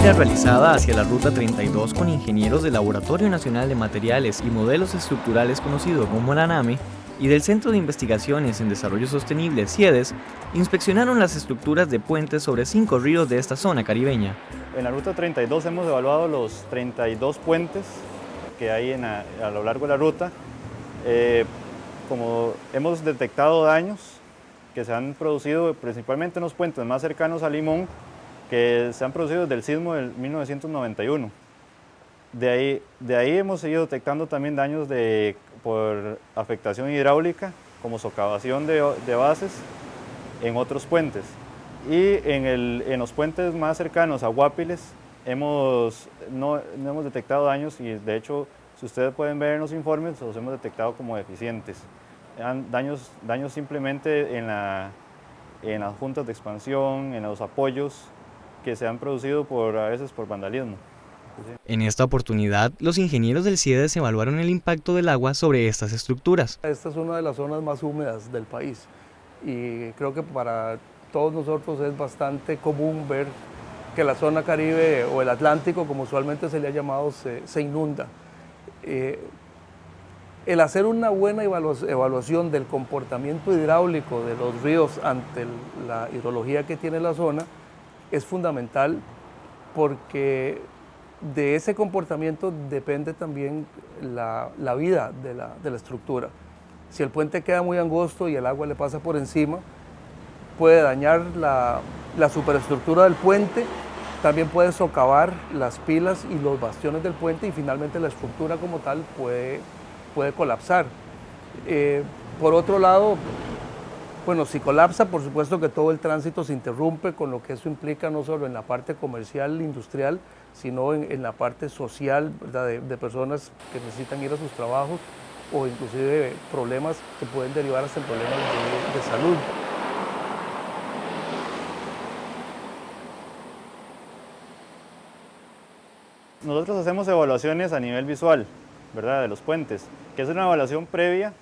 gira realizada hacia la Ruta 32 con ingenieros del Laboratorio Nacional de Materiales y Modelos Estructurales conocido como la NAME y del Centro de Investigaciones en Desarrollo Sostenible, CIEDES, inspeccionaron las estructuras de puentes sobre 5 ríos de esta zona caribeña. En la Ruta 32 hemos evaluado los 32 puentes que hay a lo largo de la ruta. Como hemos detectado daños que se han producido principalmente en los puentes más cercanos a Limón, que se han producido desde el sismo del 1991. De ahí hemos seguido detectando también daños por afectación hidráulica, como socavación de bases en otros puentes. Y en los puentes más cercanos a Guapiles no hemos detectado daños y de hecho, si ustedes pueden ver en los informes, los hemos detectado como deficientes. Daños simplemente en las juntas de expansión, en los apoyos que se han producido a veces por vandalismo. En esta oportunidad, los ingenieros del CIEDES evaluaron el impacto del agua sobre estas estructuras. Esta es una de las zonas más húmedas del país y creo que para todos nosotros es bastante común ver que la zona Caribe o el Atlántico, como usualmente se le ha llamado, se inunda. El hacer una buena evaluación del comportamiento hidráulico de los ríos ante la hidrología que tiene la zona es fundamental porque de ese comportamiento depende también la vida de la estructura. Si el puente queda muy angosto y el agua le pasa por encima, puede dañar la superestructura del puente, también puede socavar las pilas y los bastiones del puente y finalmente la estructura como tal puede colapsar. Por otro lado, bueno, si colapsa, por supuesto que todo el tránsito se interrumpe, con lo que eso implica no solo en la parte comercial, industrial, sino en la parte social, ¿verdad? De personas que necesitan ir a sus trabajos o inclusive problemas que pueden derivar hasta en problemas de salud. Nosotros hacemos evaluaciones a nivel visual, ¿verdad? De los puentes, que es una evaluación previa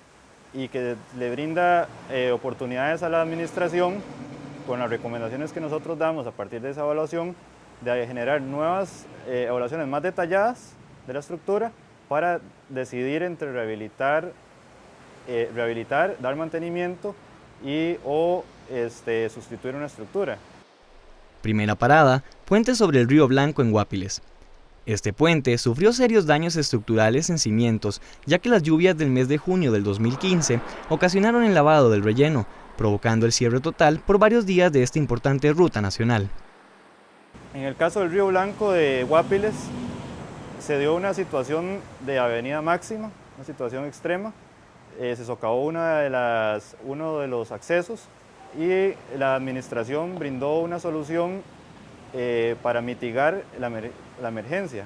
y que le brinda oportunidades a la administración, con las recomendaciones que nosotros damos a partir de esa evaluación, de generar nuevas evaluaciones más detalladas de la estructura para decidir entre rehabilitar, dar mantenimiento o sustituir una estructura. Primera parada, puente sobre el río Blanco en Guapiles. Este puente sufrió serios daños estructurales en cimientos, ya que las lluvias del mes de junio del 2015 ocasionaron el lavado del relleno, provocando el cierre total por varios días de esta importante ruta nacional. En el caso del río Blanco de Guapiles, se dio una situación de avenida máxima, una situación extrema. Se socavó uno de los accesos y la administración brindó una solución para mitigar la emergencia.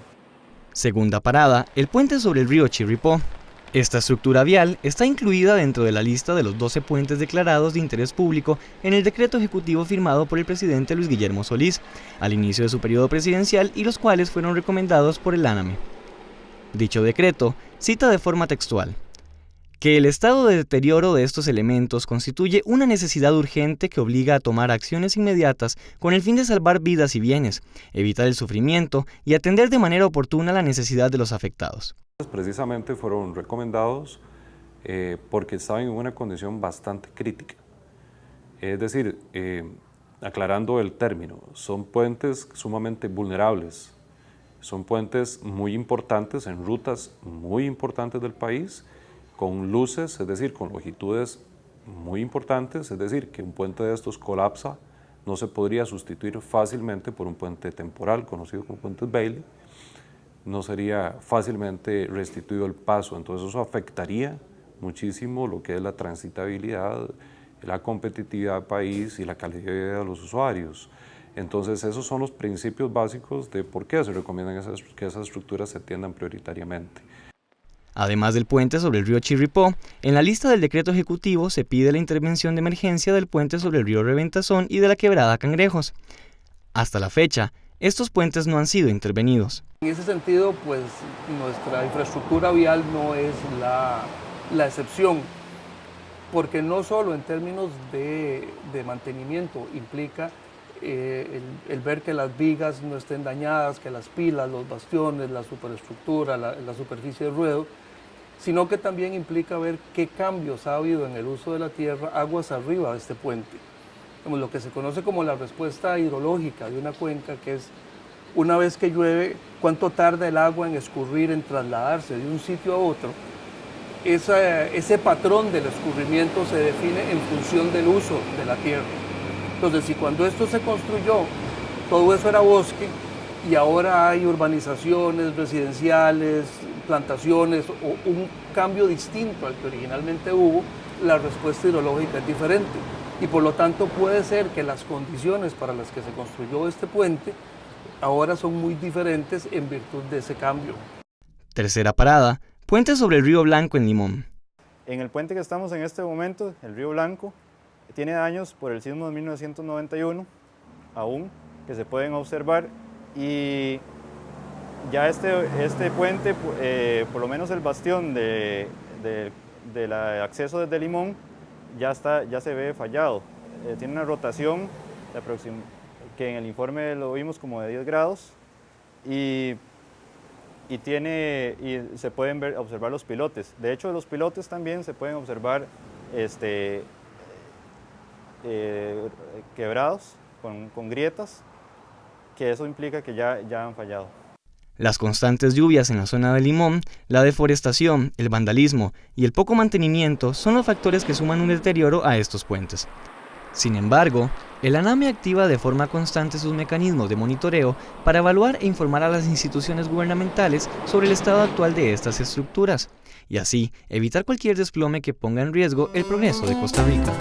Segunda parada, el puente sobre el río Chirripó. Esta estructura vial está incluida dentro de la lista de los 12 puentes declarados de interés público en el decreto ejecutivo firmado por el presidente Luis Guillermo Solís al inicio de su periodo presidencial y los cuales fueron recomendados por el ANAME. Dicho decreto cita de forma textual que el estado de deterioro de estos elementos constituye una necesidad urgente que obliga a tomar acciones inmediatas con el fin de salvar vidas y bienes, evitar el sufrimiento y atender de manera oportuna la necesidad de los afectados. Precisamente fueron recomendados porque estaban en una condición bastante crítica. Es decir, aclarando el término, son puentes sumamente vulnerables, son puentes muy importantes en rutas muy importantes del país, con luces, es decir, con longitudes muy importantes, es decir, que un puente de estos colapsa, no se podría sustituir fácilmente por un puente temporal, conocido como puentes Bailey, no sería fácilmente restituido el paso, entonces eso afectaría muchísimo lo que es la transitabilidad, la competitividad del país y la calidad de vida de los usuarios. Entonces esos son los principios básicos de por qué se recomiendan que esas estructuras se atiendan prioritariamente. Además del puente sobre el río Chirripó, en la lista del decreto ejecutivo se pide la intervención de emergencia del puente sobre el río Reventazón y de la quebrada Cangrejos. Hasta la fecha, estos puentes no han sido intervenidos. En ese sentido, pues nuestra infraestructura vial no es la excepción, porque no solo en términos de mantenimiento implica el ver que las vigas no estén dañadas, que las pilas, los bastiones, la superestructura, la superficie de ruedo, sino que también implica ver qué cambios ha habido en el uso de la tierra aguas arriba de este puente. Como lo que se conoce como la respuesta hidrológica de una cuenca, que es una vez que llueve, cuánto tarda el agua en escurrir, en trasladarse de un sitio a otro. Ese patrón del escurrimiento se define en función del uso de la tierra. Entonces, si cuando esto se construyó, todo eso era bosque, y ahora hay urbanizaciones, residenciales, plantaciones, o un cambio distinto al que originalmente hubo, la respuesta hidrológica es diferente. Y por lo tanto puede ser que las condiciones para las que se construyó este puente ahora son muy diferentes en virtud de ese cambio. Tercera parada, puente sobre el río Blanco en Limón. En el puente que estamos en este momento, el río Blanco, tiene daños por el sismo de 1991, aún, que se pueden observar, y ya este puente, por lo menos el bastión del acceso desde Limón, ya se ve fallado. Tiene una rotación que en el informe lo vimos como de 10 grados, y se pueden observar los pilotes. De hecho, los pilotes también se pueden observar quebrados, con grietas, que eso implica que ya han fallado. Las constantes lluvias en la zona de Limón, la deforestación, el vandalismo y el poco mantenimiento son los factores que suman un deterioro a estos puentes. Sin embargo, el ANAME activa de forma constante sus mecanismos de monitoreo para evaluar e informar a las instituciones gubernamentales sobre el estado actual de estas estructuras, y así evitar cualquier desplome que ponga en riesgo el progreso de Costa Rica.